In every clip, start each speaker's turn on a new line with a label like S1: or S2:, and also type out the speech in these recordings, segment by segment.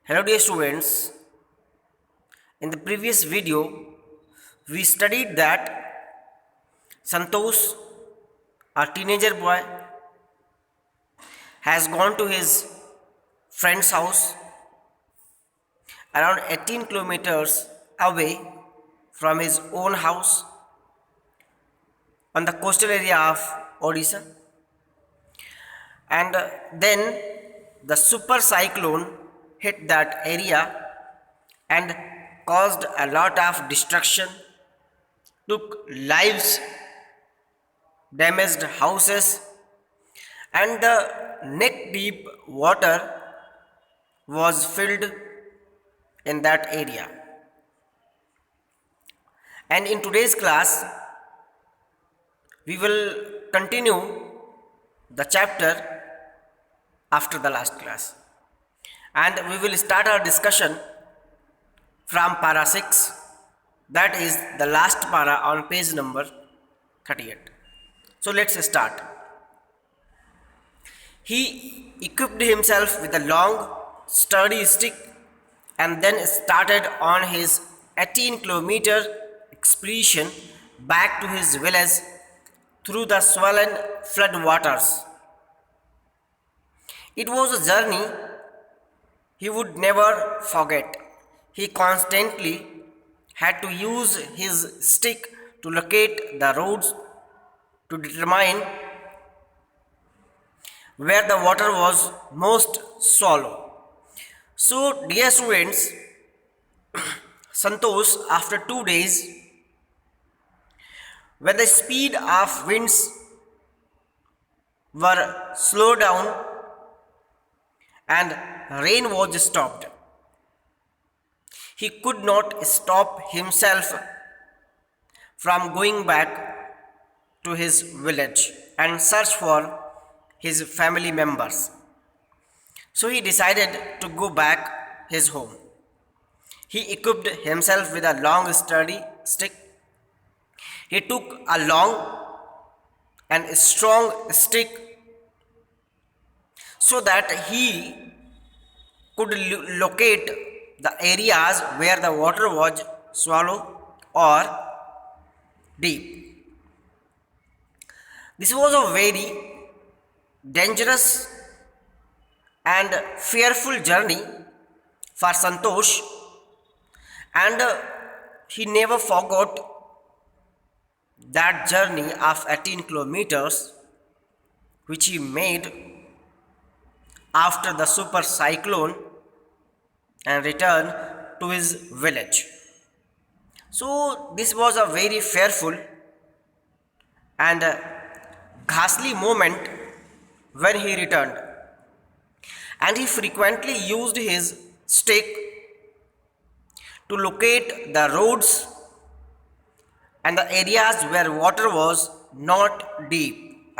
S1: Hello dear students, in the previous video we studied that Santosh, a teenager boy, has gone to his friend's house around 18 kilometers away from his own house on the coastal area of Odisha, and then the super cyclone hit that area and caused a lot of destruction, took lives, damaged houses, and the neck deep water was filled in that area. And in today's class, we will continue the chapter after the last class, and we will start our discussion from para 6, that is the last para on page number 38. So let's start. He equipped himself with a long, sturdy stick and then started on his 18-kilometer expedition back to his village through the swollen flood waters. It was a journey he would never forget. He constantly had to use his stick to locate the roads to determine where the water was most shallow. So, dear students, Santosh, after 2 days, when the speed of winds were slowed down and rain was stopped, he could not stop himself from going back to his village and search for his family members. So he decided to go back his home. He equipped himself with a long sturdy stick. He took a long and strong stick so that he could locate the areas where the water was shallow or deep. This was a very dangerous and fearful journey for Santosh, and he never forgot that journey of 18 kilometers which he made after the super cyclone and returned to his village. So this was a very fearful and ghastly moment when he returned, and he frequently used his stick to locate the roads and the areas where water was not deep,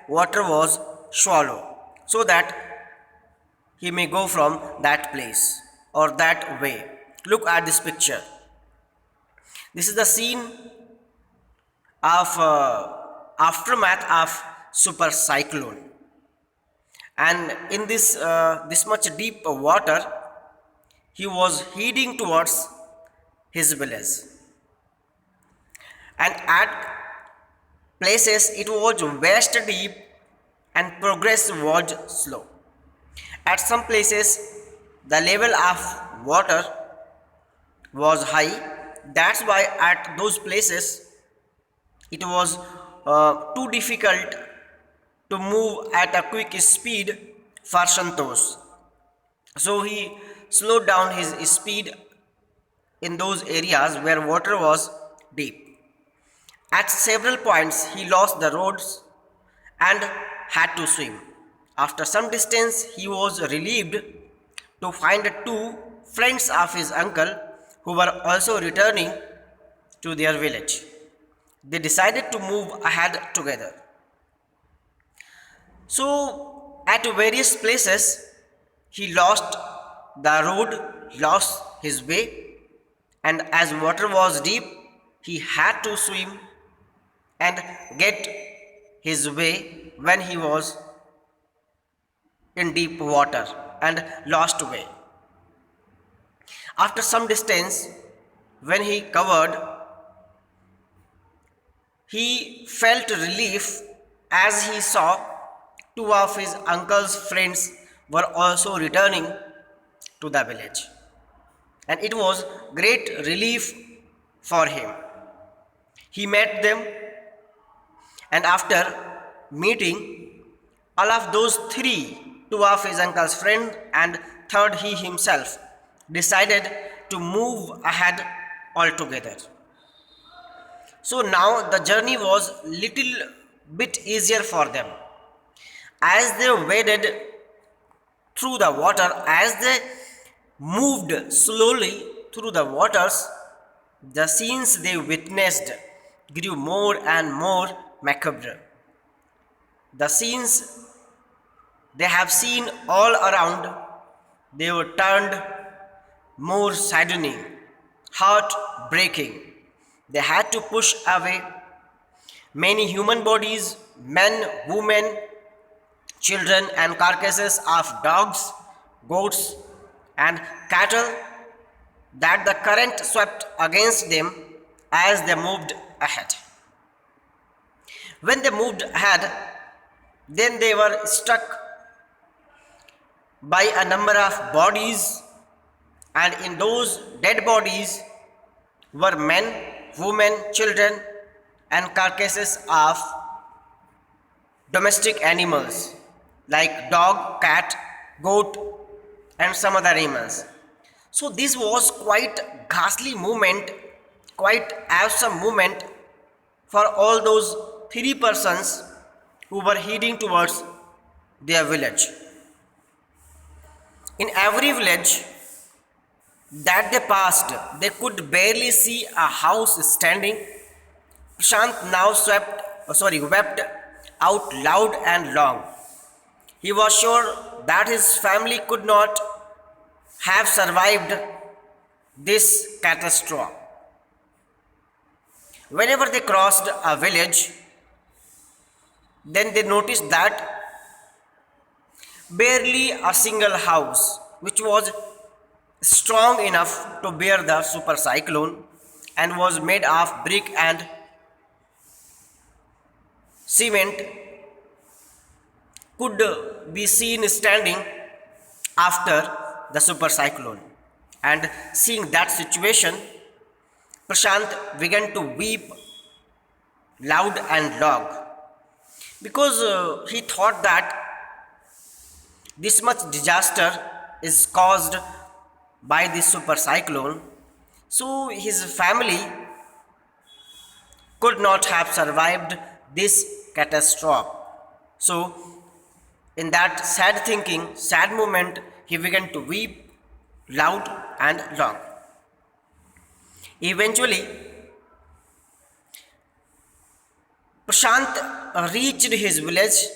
S1: water was shallow, so that he may go from that place or that way. Look at this picture. This is the scene of aftermath of super cyclone, and in this much deep water, he was heading towards his village, and at places it was waist deep and progress was slow. At some places the level of water was high. That's why at those places it was too difficult to move at a quick speed for Santosh. So he slowed down his speed in those areas where water was deep. At several points he lost the roads and had to swim. After some distance he was relieved to find two friends of his uncle who were also returning to their village. They decided to move ahead together. So at various places he lost the road, lost his way, and as water was deep, he had to swim and get his way when he was in deep water and lost way. After some distance, when he covered, he felt relief as he saw two of his uncle's friends were also returning to the village. And it was great relief for him. He met them, and after meeting all of those three, two of his uncle's friend and third he himself, decided to move ahead altogether. So now the journey was little bit easier for them. As they waded through the water, as they moved slowly through the waters, the scenes they witnessed grew more and more macabre. The scenes they have seen all around, they were turned more saddening, heart-breaking. They had to push away many human bodies, men, women, children, and carcasses of dogs, goats, and cattle that the current swept against them as they moved ahead. When they moved ahead, then they were struck by a number of bodies, and in those dead bodies were men, women, children, and carcasses of domestic animals like dog, cat, goat, and some other animals. So this was quite ghastly moment, quite awesome moment for all those three persons who were heading towards their village. In every village that they passed, they could barely see a house standing. Prashant now wept out loud and long. He was sure that his family could not have survived this catastrophe. Whenever they crossed a village, then they noticed that barely a single house, which was strong enough to bear the super cyclone and was made of brick and cement, could be seen standing after the super cyclone. And seeing that situation, Prashant began to weep loud and long because he thought that this much disaster is caused by this super cyclone, so his family could not have survived this catastrophe. So in that sad thinking, sad moment, he began to weep loud and long. Eventually, Prashant reached his village,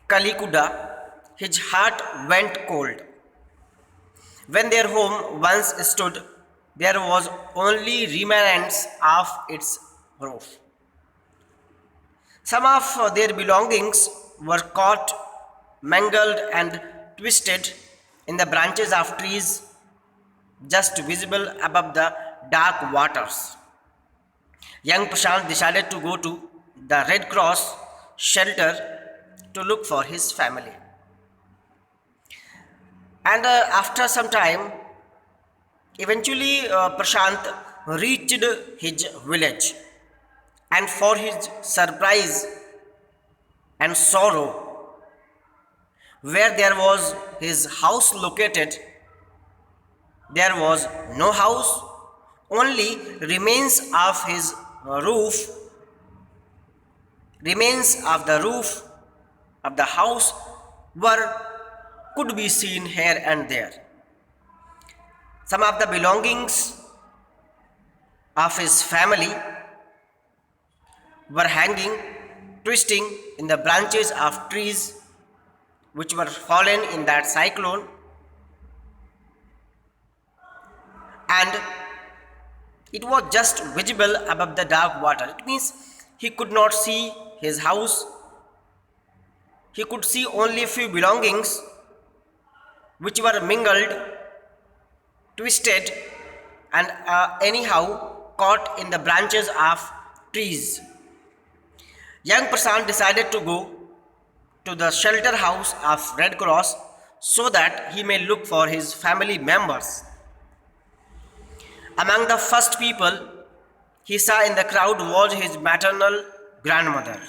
S1: Kalikuda. His heart went cold. When their home once stood, there was only remnants of its roof. Some of their belongings were caught, mangled, and twisted in the branches of trees just visible above the dark waters. Young Prashant decided to go to the Red Cross shelter to look for his family. And after some time, eventually Prashant reached his village, and for his surprise and sorrow, where there was his house located, there was no house, only remains of his roof, remains of the roof of the house were could be seen here and there. Some of the belongings of his family were hanging, twisting in the branches of trees which were fallen in that cyclone, and it was just visible above the dark water. It means he could not see his house, he could see only few belongings which were mingled twisted, and anyhow caught in the branches of trees. Young Prasant decided to go to the shelter house of Red Cross so that he may look for his family members. Among the first people he saw in the crowd was his maternal grandmother.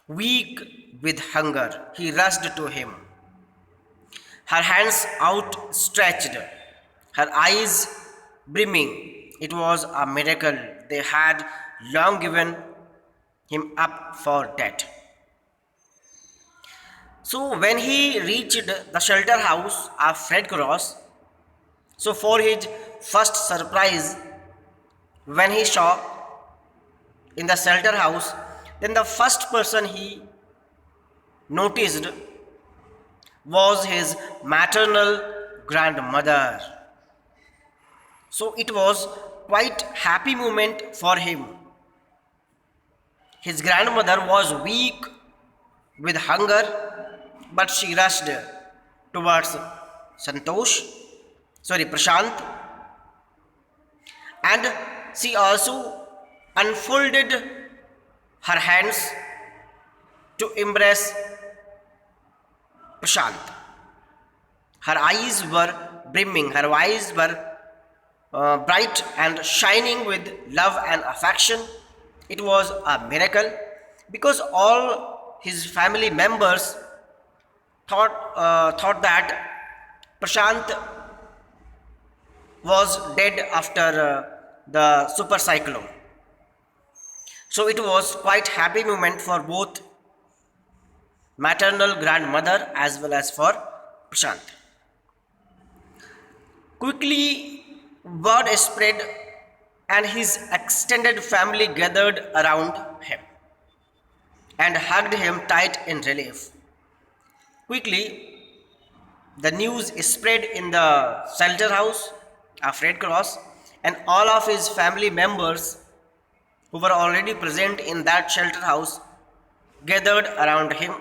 S1: Weak with hunger, he rushed to him, her hands outstretched, her eyes brimming. It was a miracle. They had long given him up for dead. So when he reached the shelter house of Red Cross, so for his first surprise, when he saw in the shelter house, then the first person he noticed was his maternal grandmother. So it was quite happy moment for him. His grandmother was weak with hunger, but she rushed towards Prashant, and she also unfolded her hands to embrace Prashant. Her eyes were brimming, her eyes were bright and shining with love and affection. It was a miracle because all his family members thought that Prashant was dead after the super cyclone. So it was quite happy moment for both maternal grandmother as well as for Prashant. Quickly, word spread and his extended family gathered around him and hugged him tight in relief. Quickly, the news spread in the shelter house of Red Cross, and all of his family members who were already present in that shelter house gathered around him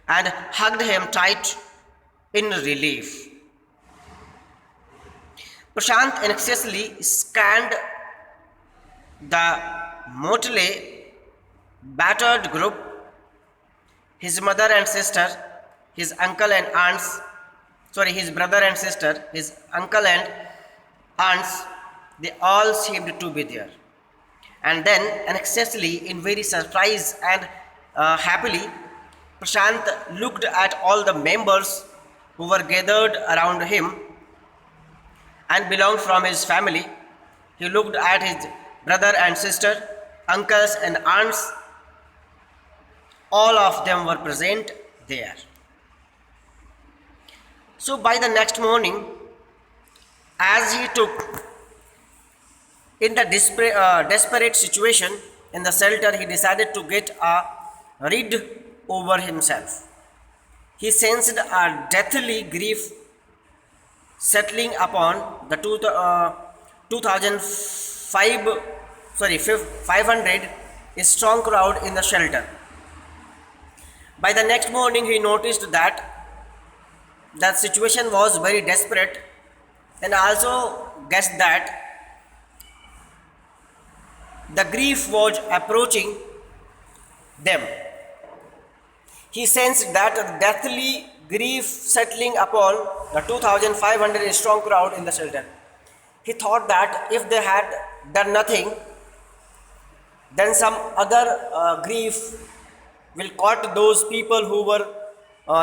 S1: and hugged him tight in relief. Prashant anxiously scanned the mortally battered group, his mother and sister, his uncle and aunts, his brother and sister, his uncle and aunts, they all seemed to be there. And then, anxiously, in very surprise and happily, Prashant looked at all the members who were gathered around him and belonged from his family. He looked at his brother and sister, uncles and aunts. All of them were present there. So by the next morning, as he took in the desperate situation in the shelter, he decided to get a rid over himself. He sensed a deathly grief settling upon the 500 strong crowd in the shelter. By the next morning, he noticed that that situation was very desperate, and also guessed that the grief was approaching them. He sensed that deathly grief settling upon the 2,500 strong crowd in the shelter. He thought that if they had done nothing, then some other grief will caught those people who were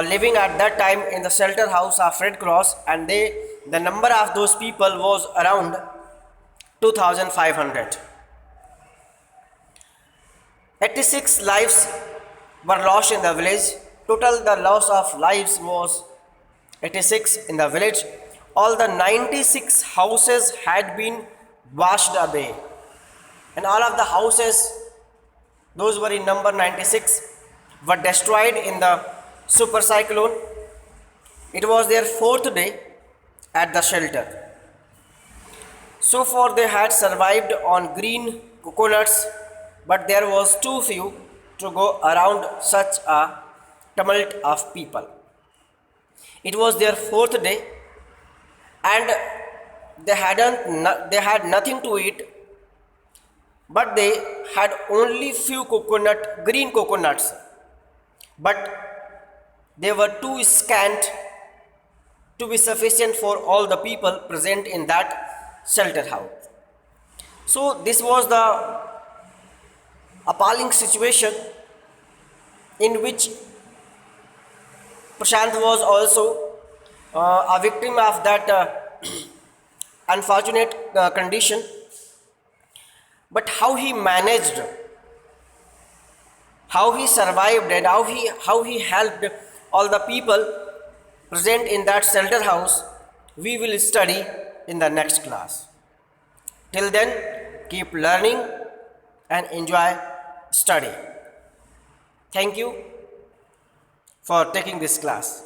S1: living at that time in the shelter house of Red Cross, and the number of those people was around 2,500. 86 lives were lost in the village. Total the loss of lives was 86 in the village. All the 96 houses had been washed away, and all of the houses, those were in number 96, were destroyed in the super cyclone. It was their fourth day at the shelter. So far they had survived on green coconuts, but there was too few to go around such a tumult of people. It was their fourth day, and they had nothing to eat, but they had only few green coconuts, but they were too scant to be sufficient for all the people present in that shelter house. So this was the appalling situation in which Prashant was also a victim of that unfortunate condition. But how he managed, how he survived, and how he helped all the people present in that shelter house, we will study in the next class. Till then, keep learning and enjoy study. Thank you for taking this class.